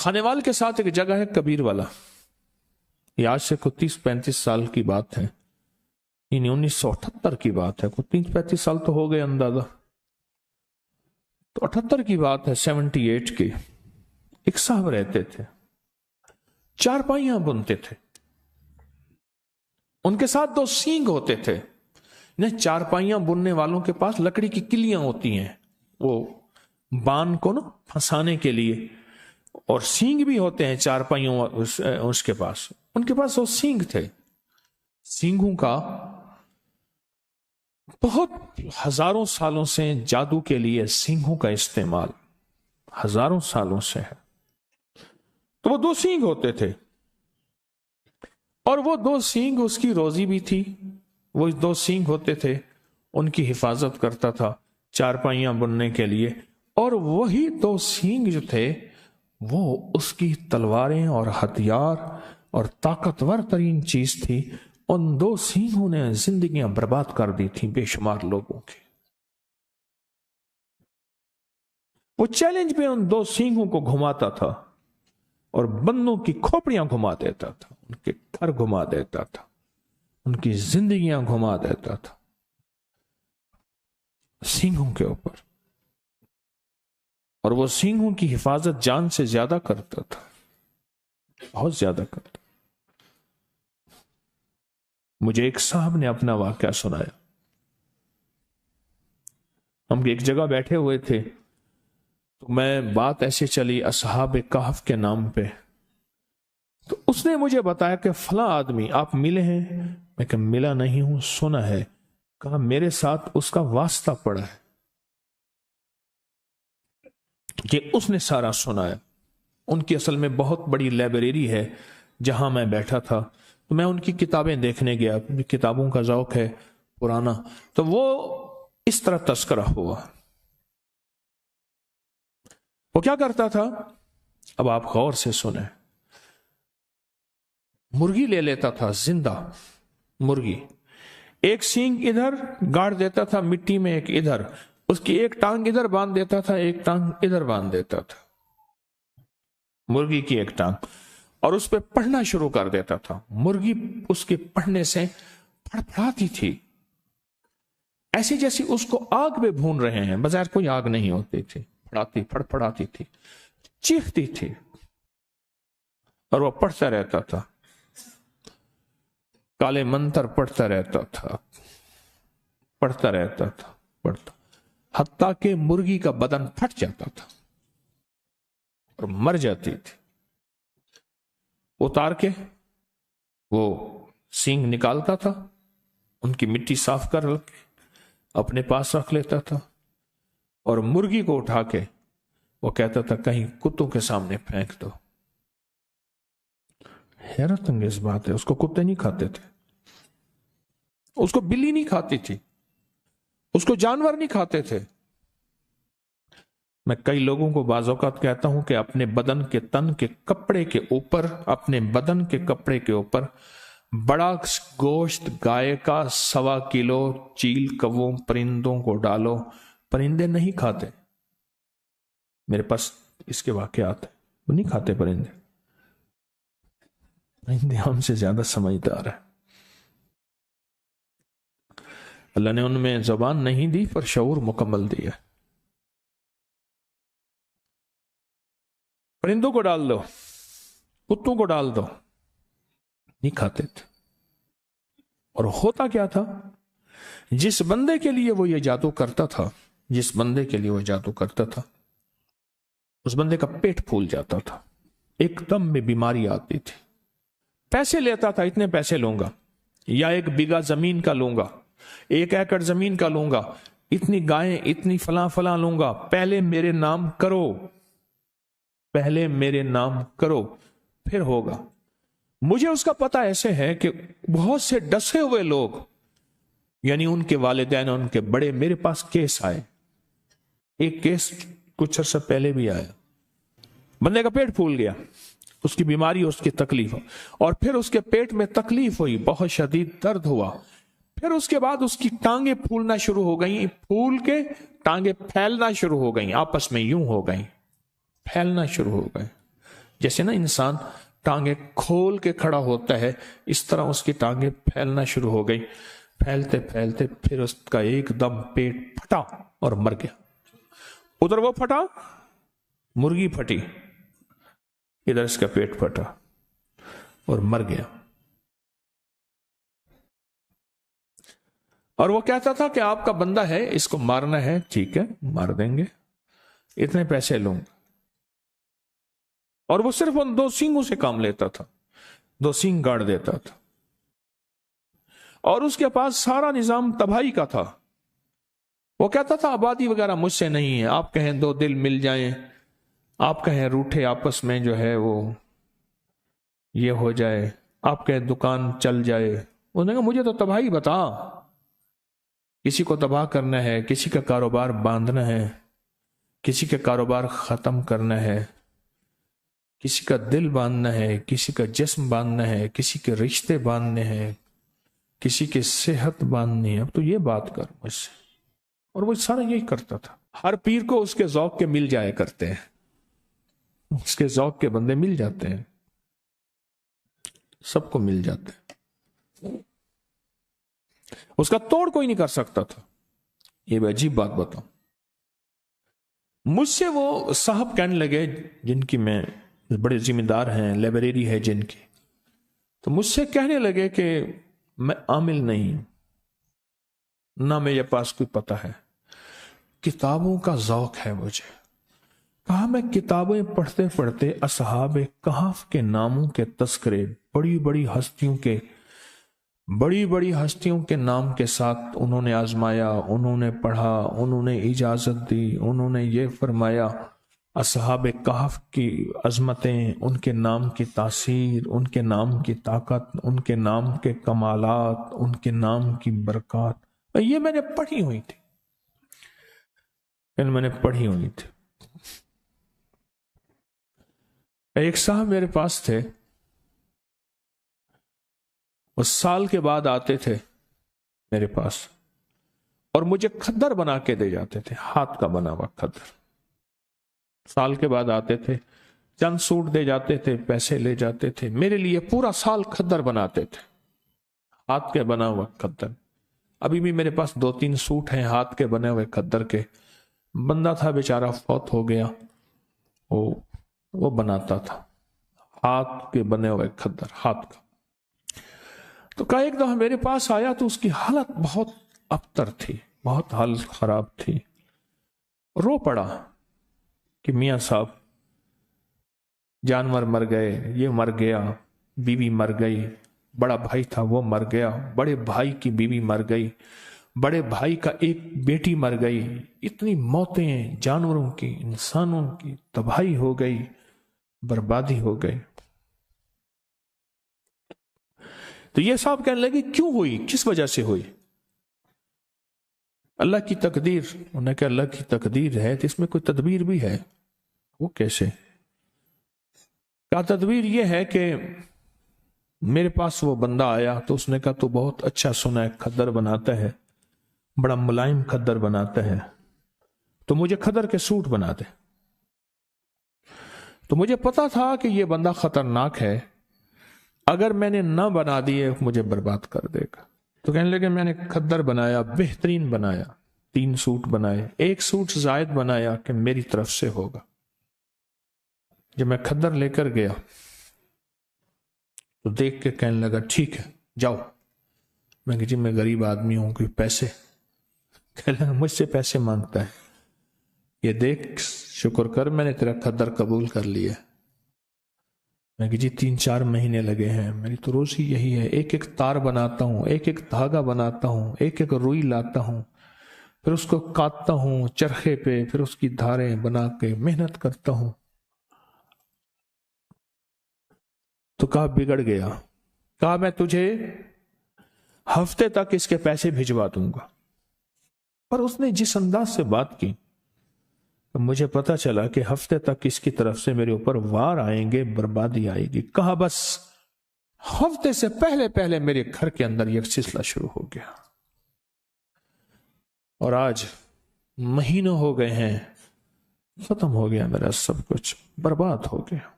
خانیوال کے ساتھ ایک جگہ ہے کبیر والا، یہ آج سے کوئی 30-35 سال کی بات ہے، یعنی 1978 کی بات ہے، کوئی 30-35 سال تو ہو گئے اندازہ، تو 78 کی بات ہے، 78 کی۔ ایک صاحب رہتے تھے، چارپائیاں بنتے تھے، ان کے ساتھ 2 سینگ ہوتے تھے۔ چارپائیاں بننے والوں کے پاس لکڑی کی کلیاں ہوتی ہیں، وہ بان کو نا پھنسانے کے لیے، اور سینگ بھی ہوتے ہیں چارپائیوں اس کے پاس، ان کے پاس 2 سینگ تھے۔ سینگوں کا بہت ہزاروں سالوں سے جادو کے لیے سینگوں کا استعمال ہزاروں سالوں سے ہے۔ تو وہ 2 سینگ ہوتے تھے، اور وہ 2 سینگ اس کی روزی بھی تھی، وہ 2 سینگ ہوتے تھے، ان کی حفاظت کرتا تھا چارپائیاں بننے کے لیے، اور وہی 2 سینگ جو تھے وہ اس کی تلواریں اور ہتھیار اور طاقتور ترین چیز تھی۔ ان 2 سینگوں نے زندگیاں برباد کر دی تھی بے شمار لوگوں کی۔ وہ چیلنج پہ ان 2 سینگوں کو گھماتا تھا اور بندوں کی کھوپڑیاں گھما دیتا تھا، ان کے گھر گھما دیتا تھا، ان کی زندگیاں گھما دیتا تھا سینگوں کے اوپر، اور وہ سینگوں کی حفاظت جان سے زیادہ کرتا تھا، بہت زیادہ کرتا۔ مجھے ایک صاحب نے اپنا واقعہ سنایا، ہم ایک جگہ بیٹھے ہوئے تھے، تو میں بات ایسے چلی اصحاب کہف کے نام پہ، تو اس نے مجھے بتایا کہ فلاں آدمی آپ ملے ہیں؟ میں کہ ملا نہیں ہوں، سنا ہے۔ کہا میرے ساتھ اس کا واسطہ پڑا ہے، کہ اس نے سارا سنا ہے۔ ان کی اصل میں بہت بڑی لائبریری ہے جہاں میں بیٹھا تھا، تو میں ان کی کتابیں دیکھنے گیا، کتابوں کا ذوق ہے پرانا، تو وہ اس طرح تذکرہ ہوا۔ وہ کیا کرتا تھا، اب آپ غور سے سنیں، مرغی لے لیتا تھا، زندہ مرغی، ایک سینگ ادھر گاڑ دیتا تھا مٹی میں، ایک ادھر، اس کی ایک ٹانگ ادھر باندھ دیتا تھا، ایک ٹانگ ادھر باندھ دیتا تھا، مرغی کی ایک ٹانگ، اور اس پہ پڑھنا شروع کر دیتا تھا۔ مرغی اس کے پڑھنے سے پھڑپڑاتی تھی، ایسی جیسی اس کو آگ میں بھون رہے ہیں، بظاہر کوئی آگ نہیں ہوتی تھی، پھڑپڑاتی تھی، چیختی تھی، اور وہ پڑھتا رہتا تھا، کالے منتر پڑھتا رہتا تھا، پڑھتا، حتیٰ کہ مرغی کا بدن پھٹ جاتا تھا اور مر جاتی تھی۔ اتار کے وہ سینگ نکالتا تھا، ان کی مٹی صاف کر کے اپنے پاس رکھ لیتا تھا، اور مرغی کو اٹھا کے وہ کہتا تھا کہیں کتوں کے سامنے پھینک دو۔ حیرت انگیز بات ہے، اس کو کتے نہیں کھاتے تھے، اس کو بلی نہیں کھاتی تھی، اس کو جانور نہیں کھاتے تھے۔ میں کئی لوگوں کو بعض اوقات کہتا ہوں کہ اپنے بدن کے تن کے کپڑے کے اوپر، اپنے بدن کے کپڑے کے اوپر بڑا گوشت گائے کا 1.25 کلو چیل کووں پرندوں کو ڈالو، پرندے نہیں کھاتے۔ میرے پاس اس کے واقعات ہیں، وہ نہیں کھاتے پرندے ہم سے زیادہ سمجھدار ہے۔ اللہ نے ان میں زبان نہیں دی پر شعور مکمل دیا۔ پرندوں کو ڈال دو، کتوں کو ڈال دو، نہیں کھاتے تھے۔ اور ہوتا کیا تھا، جس بندے کے لیے وہ یہ جادو کرتا تھا، اس بندے کا پیٹ پھول جاتا تھا، ایک دم میں بیماری آتی تھی۔ پیسے لیتا تھا، اتنے پیسے لوں گا، یا 1 بیگھہ زمین کا لوں گا، 1 ایکڑ زمین کا لوں گا، اتنی گائیں، اتنی فلاں لوں گا، پہلے میرے نام کرو، پھر ہوگا۔ مجھے اس کا پتہ ایسے ہے کہ بہت سے ڈسے ہوئے لوگ، یعنی ان کے والدین، ان کے بڑے، میرے پاس کیس آئے، ایک کیس کچھ عرصہ پہلے بھی آیا، بندے کا پیٹ پھول گیا، اس کی بیماری، اس کی تکلیف، اور پھر اس کے پیٹ میں تکلیف ہوئی، بہت شدید درد ہوا، پھر اس کے بعد اس کی ٹانگیں پھولنا شروع ہو گئیں، پھول کے ٹانگیں پھیلنا شروع ہو گئیں، آپس میں یوں ہو گئیں، پھیلنا شروع ہو گئے۔ جیسے نا انسان ٹانگیں کھول کے کھڑا ہوتا ہے، اس طرح اس کی ٹانگیں پھیلنا شروع ہو گئی، پھیلتے پھیلتے پھر اس کا ایک دم پیٹ پھٹا اور مر گیا۔ ادھر وہ پھٹا، مرغی پھٹی، ادھر اس کا پیٹ پھٹا اور مر گیا۔ اور وہ کہتا تھا کہ آپ کا بندہ ہے، اس کو مارنا ہے، ٹھیک ہے مار دیں گے، اتنے پیسے لوں گا۔ اور وہ صرف ان 2 سینگوں سے کام لیتا تھا، 2 سینگ گاڑ دیتا تھا، اور اس کے پاس سارا نظام تباہی کا تھا۔ وہ کہتا تھا آبادی وغیرہ مجھ سے نہیں ہے، آپ کہیں 2 دل مل جائیں، آپ کہیں روٹھے آپس میں جو ہے وہ یہ ہو جائے، آپ کہیں دکان چل جائے، انہوں نے کہا مجھے تو تباہی بتا، کسی کو تباہ کرنا ہے، کسی کا کاروبار باندھنا ہے، کسی کا کاروبار ختم کرنا ہے، کسی کا دل باندھنا ہے، کسی کا جسم باندھنا ہے، کسی کے رشتے باندھنے ہیں، کسی کی صحت باندھنی ہے، اب تو یہ بات کر مجھ سے۔ اور وہ سارا یہی کرتا تھا۔ ہر پیر کو اس کے ذوق کے مل جایا کرتے ہیں، اس کے ذوق کے بندے مل جاتے ہیں، سب کو مل جاتے ہیں، اس کا توڑ کوئی نہیں کر سکتا تھا۔ یہ بھی عجیب بات بتاؤں، مجھ سے وہ صاحب کہنے لگے جن کی میں بڑے ذمہ دار ہیں، لائبریری ہے جن کی، تو مجھ سے کہنے لگے کہ میں عامل نہیں، نہ میرے پاس کوئی پتہ ہے، کتابوں کا ذوق ہے مجھے۔ کہا میں کتابیں پڑھتے پڑھتے اصحاب کہف کے ناموں کے تذکرے، بڑی بڑی ہستیوں کے نام کے ساتھ انہوں نے آزمایا، انہوں نے پڑھا، انہوں نے اجازت دی، انہوں نے یہ فرمایا، اصحاب کہف کی عظمتیں، ان کے نام کی تاثیر، ان کے نام کی طاقت، ان کے نام کے کمالات، ان کے نام کی برکات، یہ میں نے پڑھی ہوئی تھی، ایک صاحب میرے پاس تھے، وہ سال کے بعد آتے تھے میرے پاس اور مجھے کھدر بنا کے دے جاتے تھے، ہاتھ کا بنا ہوا کھدر۔ سال کے بعد آتے تھے، چند سوٹ دے جاتے تھے، پیسے لے جاتے تھے، میرے لیے پورا سال کھدر بناتے تھے، ہاتھ کے بنا ہوا کھدر۔ ابھی بھی میرے پاس 2-3 سوٹ ہیں ہاتھ کے بنے ہوئے کھدر کے۔ بندہ تھا بیچارہ، فوت ہو گیا، وہ بناتا تھا ہاتھ کے بنے ہوئے کھدر، ہاتھ کا۔ تو کہا ایک دفعہ میرے پاس آیا تو اس کی حالت بہت ابتر تھی، بہت حالت خراب تھی، رو پڑا کہ میاں صاحب جانور مر گئے، یہ مر گیا، بیوی مر گئی، بڑا بھائی تھا وہ مر گیا، بڑے بھائی کی بیوی مر گئی، بڑے بھائی کا ایک بیٹی مر گئی، اتنی موتیں، جانوروں کی، انسانوں کی تباہی ہو گئی، بربادی ہو گئی۔ تو یہ صاحب کہنے لگے کیوں ہوئی، کس وجہ سے ہوئی؟ اللہ کی تقدیر۔ انہوں نے کہا اللہ کی تقدیر ہے تو اس میں کوئی تدبیر بھی ہے؟ وہ کیسے؟ کہا تدبیر یہ ہے کہ میرے پاس وہ بندہ آیا تو اس نے کہا تو بہت اچھا سنا ہے، کھدر بناتا ہے، بڑا ملائم کھدر بناتا ہے، تو مجھے کھدر کے سوٹ بنا دے۔ تو مجھے پتا تھا کہ یہ بندہ خطرناک ہے، اگر میں نے نہ بنا دیے مجھے برباد کر دے گا۔ تو کہنے لگے میں نے کھدر بنایا، بہترین بنایا، 3 سوٹ بنائے، 1 سوٹ زائد بنایا کہ میری طرف سے ہوگا۔ جب میں کھدر لے کر گیا تو دیکھ کے کہنے لگا ٹھیک ہے جاؤ۔ میں کہ جی میں غریب آدمی ہوں، کوئی پیسے؟ کہنے لگا مجھ سے پیسے مانگتا ہے، یہ دیکھ شکر کر میں نے تیرا کھدر قبول کر لیا۔ میں کہ جی 3-4 مہینے لگے ہیں، میری تو روزی یہی ہے، ایک ایک تار بناتا ہوں، ایک ایک دھاگا بناتا ہوں، ایک ایک روئی لاتا ہوں، پھر اس کو کاٹتا ہوں چرخے پہ، پھر اس کی دھاریں بنا کے محنت کرتا ہوں۔ تو کہا بگڑ گیا، کہا میں تجھے ہفتے تک اس کے پیسے بھجوا دوں گا۔ پر اس نے جس انداز سے بات کی مجھے پتا چلا کہ ہفتے تک اس کی طرف سے میرے اوپر وار آئیں گے، بربادی آئے گی۔ کہا بس ہفتے سے پہلے میرے گھر کے اندر یہ سلسلہ شروع ہو گیا، اور آج مہینوں ہو گئے ہیں، ختم ہو گیا، میرا سب کچھ برباد ہو گیا۔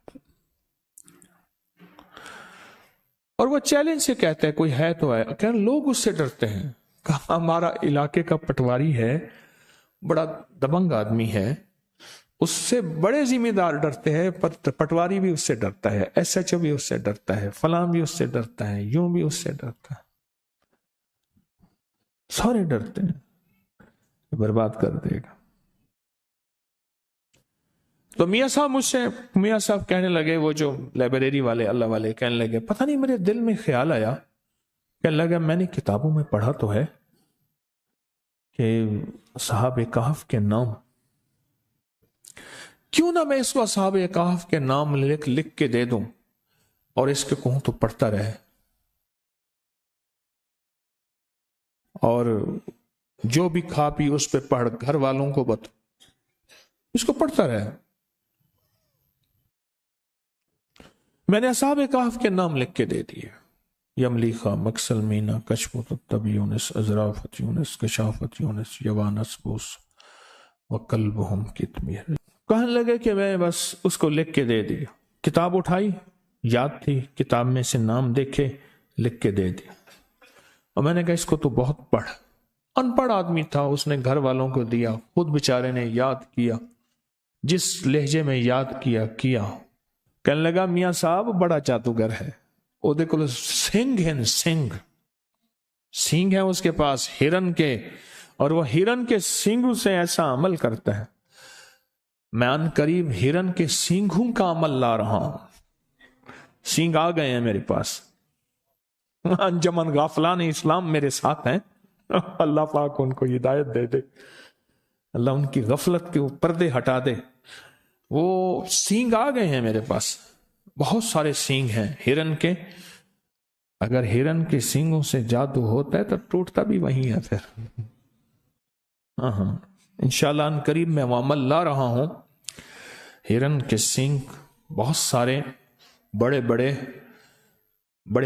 اور وہ چیلنج سے کہتا ہے کوئی ہے تو ہے، کہ لوگ اس سے ڈرتے ہیں، کہا ہمارا علاقے کا پٹواری ہے، بڑا دبنگ آدمی ہے، اس سے بڑے ذمہ دار ڈرتے ہیں، پٹواری بھی اس سے ڈرتا ہے، ایس ایچ او بھی اس سے ڈرتا ہے، فلاں بھی اس سے ڈرتا ہے، یوں بھی اس سے ڈرتا ہے، سارے ڈرتے ہیں، برباد کر دے گا۔ تو میاں صاحب کہنے لگے، وہ جو لائبریری والے اللہ والے کہنے لگے، پتہ نہیں میرے دل میں خیال آیا، کہنے لگا میں نے کتابوں میں پڑھا تو ہے کہ اصحاب کہف کے نام، کیوں نہ میں اس کو اصحاب کہف کے نام لکھ کے دے دوں اور اس کے کہوں تو پڑھتا رہے، اور جو بھی کھا پی اس پہ پڑھ، گھر والوں کو اس کو پڑھتا رہے۔ میں نے اصحاب کہف کے نام لکھ کے دے دیے، یملیخا، مکسل مینا، کشفت الطب یونس، ازرافت یونس، کشافت یونس، یوانس بوس وقلبہم کتمیر۔ کہنے لگے کہ میں بس اس کو لکھ کے دے دیا، کتاب اٹھائی، یاد تھی، کتاب میں سے نام دیکھے، لکھ کے دے دیا، اور میں نے کہا اس کو تو بہت پڑھ۔ ان پڑھ آدمی تھا، اس نے گھر والوں کو دیا، خود بیچارے نے یاد کیا، جس لہجے میں یاد کیا۔ کہنے لگا میاں صاحب بڑا جادوگر ہے، وہ دیکھو سنگ ہے، سینگ ہے اس کے پاس ہرن کے، اور وہ ہرن کے سینگوں سے ایسا عمل کرتا ہے، میں ان قریب ہرن کے سینگوں کا عمل لا رہا ہوں، سینگ آ گئے ہیں میرے پاس، انجمن غافلان اسلام میرے ساتھ ہیں، اللہ پاک ان کو ہدایت دے دے، اللہ ان کی غفلت کے پردے ہٹا دے، وہ سینگ آ گئے ہیں میرے پاس، بہت سارے سینگ ہیں ہرن کے، اگر ہرن کے سینگوں سے جادو ہوتا ہے تو ٹوٹتا بھی وہیں ہے پھر۔ ہاں انشاءاللہ ان قریب میں وہ عمل لا رہا ہوں، ہرن کے سینگ بہت سارے، بڑے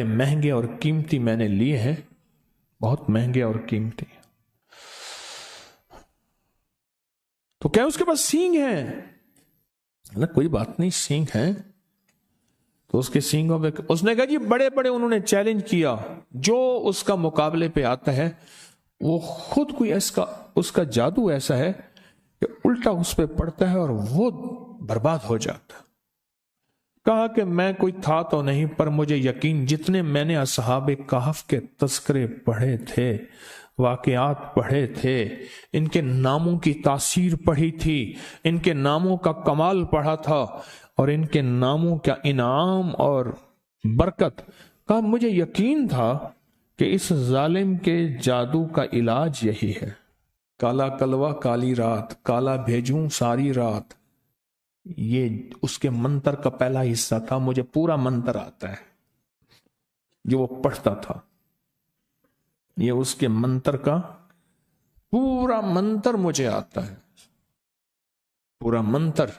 مہنگے اور قیمتی میں نے لیے ہیں، بہت مہنگے اور قیمتی۔ تو کیا اس کے پاس سینگ ہیں؟ کوئی بات نہیں، سینگ ہیں تو اس کے سینگوں پہ اس نے کہا جی بڑے انہوں نے چیلنج کیا، جو اس کا مقابلے پہ آتا ہے وہ خود کوئی اس کا جادو ایسا ہے کہ الٹا اس پہ پڑتا ہے اور وہ برباد ہو جاتا ہے۔ کہا کہ میں کوئی تھا تو نہیں، پر مجھے یقین، جتنے میں نے اصحاب کہف کے تذکرے پڑھے تھے، واقعات پڑھے تھے، ان کے ناموں کی تاثیر پڑھی تھی، ان کے ناموں کا کمال پڑھا تھا، اور ان کے ناموں کا انعام اور برکت کا مجھے یقین تھا کہ اس ظالم کے جادو کا علاج یہی ہے، کالا کلوہ کالی رات، کالا بھیجوں ساری رات، یہ اس کے منتر کا پہلا حصہ تھا، مجھے پورا منتر آتا ہے جو وہ پڑھتا تھا، یہ اس کے منتر کا پورا منتر مجھے آتا ہے، پورا منتر،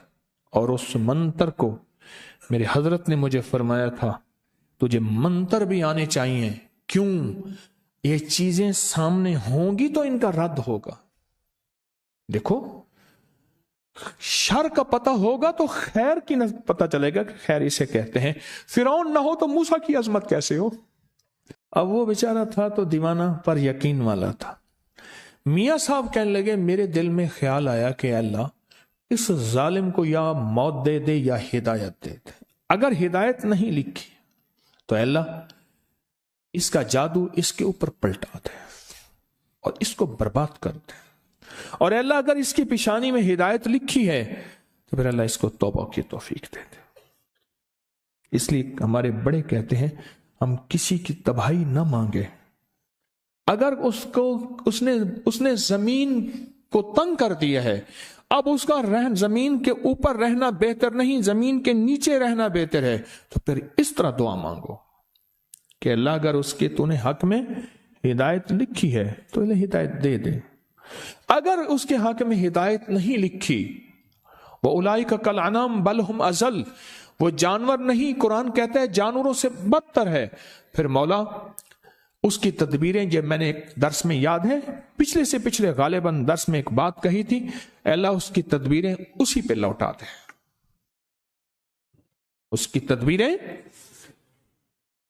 اور اس منتر کو میرے حضرت نے مجھے فرمایا تھا تجھے منتر بھی آنے چاہیے، کیوں؟ یہ چیزیں سامنے ہوں گی تو ان کا رد ہوگا، دیکھو شر کا پتہ ہوگا تو خیر کی نہ پتہ چلے گا کہ خیر اسے کہتے ہیں، فرعون نہ ہو تو موسیٰ کی عظمت کیسے ہو؟ اب وہ بیچارہ تھا تو دیوانہ پر یقین والا تھا۔ میاں صاحب کہنے لگے میرے دل میں خیال آیا کہ اللہ اس ظالم کو یا موت دے دے یا ہدایت دے دے، اگر ہدایت نہیں لکھی تو اللہ اس کا جادو اس کے اوپر پلٹا دے اور اس کو برباد کر دے، اور اللہ اگر اس کی پیشانی میں ہدایت لکھی ہے تو پھر اللہ اس کو توبہ کی توفیق دے دے۔ اس لیے ہمارے بڑے کہتے ہیں ہم کسی کی تباہی نہ مانگے، اگر اس نے زمین کو تنگ کر دیا ہے، اب اس کا زمین کے اوپر رہنا بہتر نہیں، زمین کے نیچے رہنا بہتر ہے، تو پھر اس طرح دعا مانگو کہ اللہ اگر اس کے تو نے حق میں ہدایت لکھی ہے تو اللہ ہدایت دے دے، اگر اس کے حق میں ہدایت نہیں لکھی، وَأُولَئِكَ كَالْأَنْعَامِ بَلْ هُمْ أَضَلُّ، وہ جانور نہیں، قرآن کہتا ہے جانوروں سے بدتر ہے، پھر مولا اس کی تدبیریں، یہ میں نے ایک درس میں یاد ہے، پچھلے سے پچھلے غالباً درس میں ایک بات کہی تھی، اللہ اس کی تدبیریں اسی پہ لوٹا دے، اس کی تدبیریں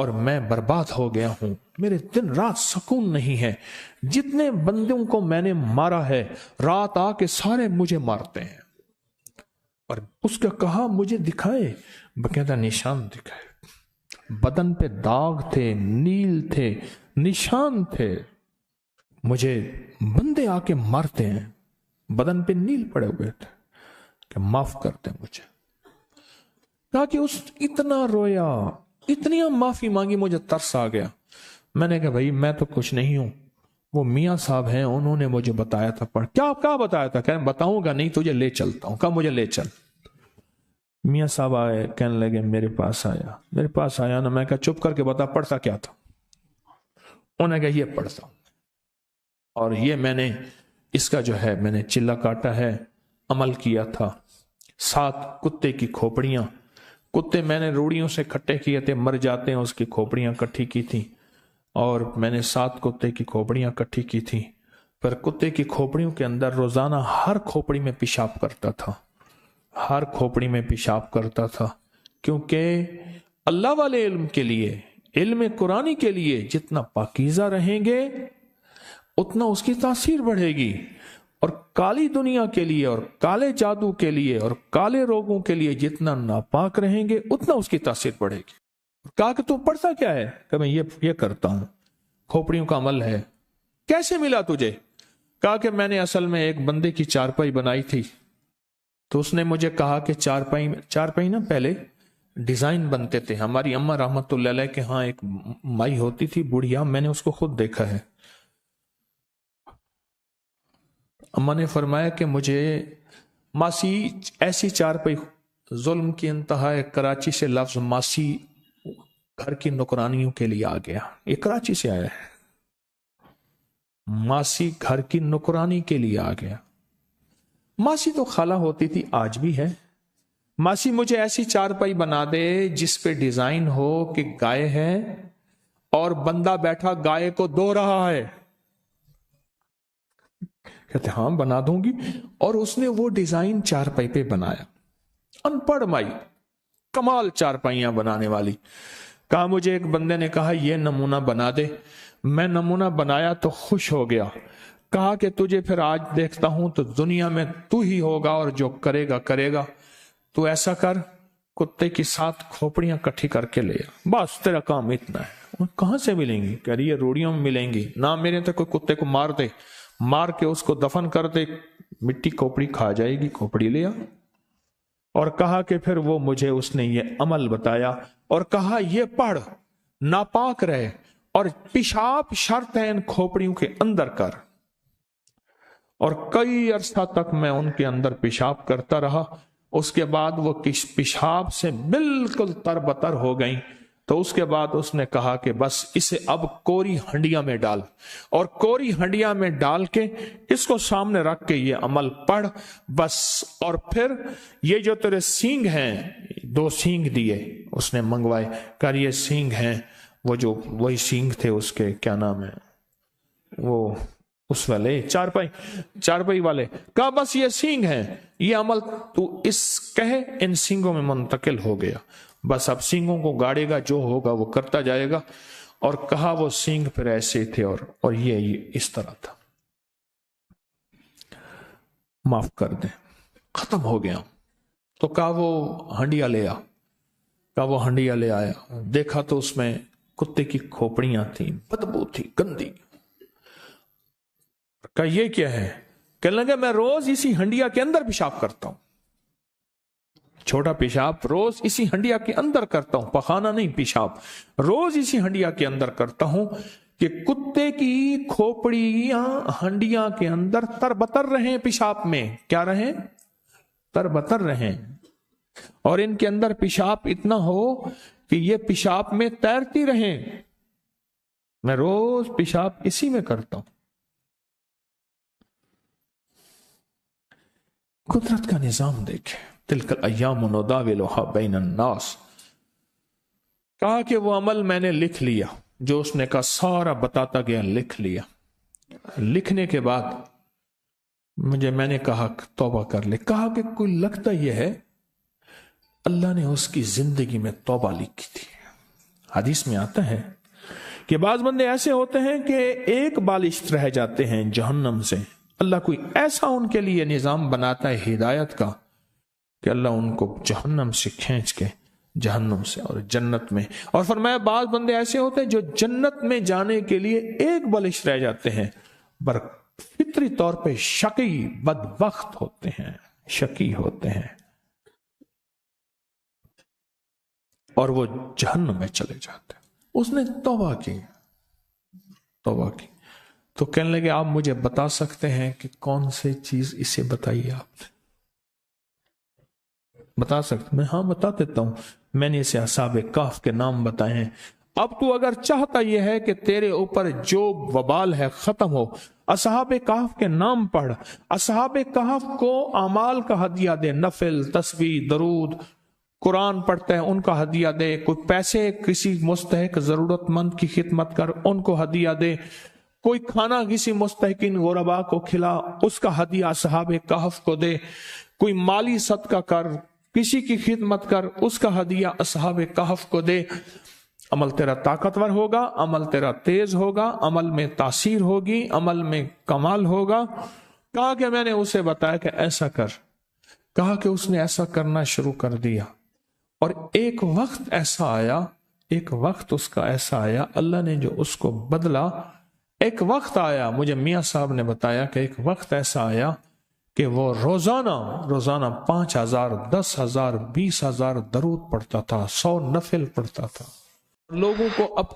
اور میں برباد ہو گیا ہوں، میرے دن رات سکون نہیں ہے، جتنے بندوں کو میں نے مارا ہے رات آ کے سارے مجھے مارتے ہیں۔ اور اس کا کہا مجھے دکھائے، باقاعدہ نشان دکھائے، بدن پہ داغ تھے، نیل تھے، نشان تھے، مجھے بندے آ کے مارتے ہیں، بدن پہ نیل پڑے ہوئے تھے کہ معاف کر دیں مجھے۔ کہا کہ اس اتنا رویا، اتنی معافی مانگی، مجھے ترس آ گیا۔ میں نے کہا بھائی میں تو کچھ نہیں ہوں، وہ میاں صاحب ہیں، انہوں نے مجھے بتایا تھا۔ پڑھ کیا بتایا تھا؟ کہنے بتاؤں گا نہیں، تجھے لے چلتا ہوں۔ کہا مجھے لے چل۔ میاں صاحب آئے، کہنے لگے میرے پاس آیا نا، میں کہا چپ کر کے بتا پڑھتا کیا تھا؟ انہوں نے کہا یہ پڑھتا ہوں، اور یہ میں نے اس کا جو ہے میں نے چلا کاٹا ہے، عمل کیا تھا۔ 7 کتے کی کھوپڑیاں، کتے میں نے روڑیوں سے کھٹے کیے تھے، مر جاتے ہیں، اس کی کھوپڑیاں کٹھی کی تھی، اور میں نے 7 کتے کی کھوپڑیاں کٹھی کی تھی۔ پر کتے کی کھوپڑیوں کے اندر روزانہ ہر کھوپڑی میں پیشاب کرتا تھا، ہر کھوپڑی میں پیشاب کرتا تھا، کیونکہ اللہ والے علم کے لیے، علم قرآنی کے لیے جتنا پاکیزہ رہیں گے اتنا اس کی تاثیر بڑھے گی، اور کالی دنیا کے لیے اور کالے جادو کے لیے اور کالے روگوں کے لیے جتنا ناپاک رہیں گے اتنا اس کی تاثیر بڑھے گی۔ کہا کہ تو پڑھتا کیا ہے؟ کہ میں یہ کرتا ہوں، کھوپڑیوں کا عمل ہے۔ کیسے ملا تجھے؟ کہا کہ میں نے اصل میں ایک بندے کی چارپائی بنائی تھی، تو اس نے مجھے کہا کہ چارپائی نا پہلے ڈیزائن بنتے تھے، ہماری اماں رحمت اللہ علیہ کے ہاں ایک مائی ہوتی تھی بڑھیا، میں نے اس کو خود دیکھا ہے۔ اماں نے فرمایا کہ مجھے ماسی ایسی چارپائی، ظلم کی انتہا ہے، کراچی سے لفظ ماسی گھر کی نوکرانیوں کے لیے آ گیا، یہ کراچی سے آیا ہے، ماسی گھر کی نوکرانی کے لیے آ گیا۔ ماسی تو خالہ ہوتی تھی، آج بھی ہے۔ ماسی مجھے ایسی چارپائی بنا دے جس پہ ڈیزائن ہو کہ گائے ہے اور بندہ بیٹھا گائے کو دو رہا ہے۔ کہتے ہاں بنا دوں گی، اور اس نے وہ ڈیزائن چارپائی پہ بنایا۔ ان پڑھ مائی، کمال چارپائیاں بنانے والی۔ کہا مجھے ایک بندے نے کہا یہ نمونہ بنا دے، میں نمونہ بنایا تو خوش ہو گیا۔ کہا کہ تجھے پھر آج دیکھتا ہوں تو دنیا میں تو ہی ہوگا، اور جو کرے گا، تو ایسا کر کتے کی 7 کھوپڑیاں کٹھی کر کے لے آ، بس تیرا کام اتنا ہے۔ کہاں سے ملیں گی؟ کہہ رہی ہے روڑیوں میں ملیں گی، نہ میرے تو کوئی کتے کو مار دے، مار کے اس کو دفن کر دے، مٹی کھوپڑی کھا جائے گی، کھوپڑی لے آ۔ اور کہا کہ پھر وہ مجھے اس نے یہ عمل بتایا، اور کہا یہ پڑھ، ناپاک رہے، اور پیشاب شرط ہے ان کھوپڑیوں کے اندر کر۔ اور کئی عرصہ تک میں ان کے اندر پیشاب کرتا رہا، اس کے بعد وہ پیشاب سے بالکل تربتر ہو گئیں۔ تو اس کے بعد اس نے کہا کہ بس اسے اب کوری ہنڈیا میں ڈال، اور کوری ہنڈیا میں ڈال کے اس کو سامنے رکھ کے یہ عمل پڑھ بس۔ اور پھر یہ جو تیرے سینگ ہیں، 2 سینگ دیے اس نے منگوائے، کہا یہ سینگ ہیں، وہ جو وہی سینگ تھے اس کے، کیا نام ہے وہ، اس والے چارپائی والے۔ کہا بس یہ سینگ ہیں، یہ عمل تو اس کہے ان سینگوں میں منتقل ہو گیا، بس اب سینگوں کو گاڑے گا، جو ہوگا وہ کرتا جائے گا۔ اور کہا وہ سینگ پھر ایسے تھے، اور یہ اس طرح تھا، معاف کر دیں، ختم ہو گیا۔ تو کہا وہ ہنڈیا لے آ، کہا وہ ہنڈیا لے آیا، دیکھا تو اس میں کتے کی کھوپڑیاں تھیں، بدبو تھی، گندی۔ کہا یہ کیا ہے؟ کہنے لگا میں روز اسی ہنڈیا کے اندر پیشاب کرتا ہوں، چھوٹا پیشاب روز اسی ہنڈیا کے اندر کرتا ہوں، پخانہ نہیں، پیشاب روز اسی ہنڈیا کے اندر کرتا ہوں کہ کتے کی کھوپڑیاں ہنڈیا کے اندر تربتر رہیں، پیشاب میں کیا رہیں؟ تربتر رہیں، اور ان کے اندر پیشاب اتنا ہو کہ یہ پیشاب میں تیرتی رہیں۔ میں روز پیشاب اسی میں کرتا ہوں۔ قدرت کا نظام دیکھیں، تلک الایام نداولها بین الناس۔ کہا کہ وہ عمل میں نے لکھ لیا، جو اس نے کہا سارا بتاتا گیا، لکھ لیا۔ لکھنے کے بعد میں نے کہا توبہ کر لے۔ کہا کہ کوئی لگتا یہ ہے اللہ نے اس کی زندگی میں توبہ لکھی تھی، حدیث میں آتا ہے کہ بعض بندے ایسے ہوتے ہیں کہ ایک بالشت رہ جاتے ہیں جہنم سے، اللہ کوئی ایسا ان کے لیے نظام بناتا ہے ہدایت کا کہ اللہ ان کو جہنم سے کھینچ کے جہنم سے اور جنت میں، اور فرمایا بعض بندے ایسے ہوتے ہیں جو جنت میں جانے کے لیے ایک بالشت رہ جاتے ہیں، پر فطری طور پہ شقی بدبخت ہوتے ہیں، شقی ہوتے ہیں، اور وہ جہنم میں چلے جاتے ہیں۔ اس نے توبہ کی، تو کہنے لگے آپ مجھے بتا سکتے ہیں کہ کون سی چیز؟ اسے بتائیے، آپ بتا سکتے؟ میں ہاں بتا دیتا ہوں، میں نے اسے اصحاب کہف کے نام بتائے ہیں۔ اب تو اگر چاہتا یہ ہے کہ تیرے اوپر جو وبال ہے ختم ہو، اصحاب کہف کے نام پڑھ، اصحاب کہف کو اعمال کا ہدیہ دے، نفل، تسبیح، درود، قرآن پڑھتے ہیں ان کا ہدیہ دے، کوئی پیسے کسی مستحق ضرورت مند کی خدمت کر ان کو ہدیہ دے، کوئی کھانا کسی مستحقین غربا کو کھلا اس کا ہدیہ اصحاب کہف کو دے، کوئی مالی صدقہ کر، کسی کی خدمت کر اس کا ہدیہ اصحاب کہف کو دے۔ عمل تیرا طاقتور ہوگا، عمل تیرا تیز ہوگا، عمل میں تاثیر ہوگی، عمل میں کمال ہوگا۔ کہا کہ میں نے اسے بتایا کہ ایسا کر، کہا کہ اس نے ایسا کرنا شروع کر دیا، اور ایک وقت ایسا آیا، ایک وقت اس کا ایسا آیا، اللہ نے جو اس کو بدلا، ایک وقت آیا، مجھے میاں صاحب نے بتایا کہ ایک وقت ایسا آیا کہ وہ روزانہ 5,000 10,000 20,000 درود پڑھتا تھا، 100 نفل پڑھتا تھا، لوگوں کو اب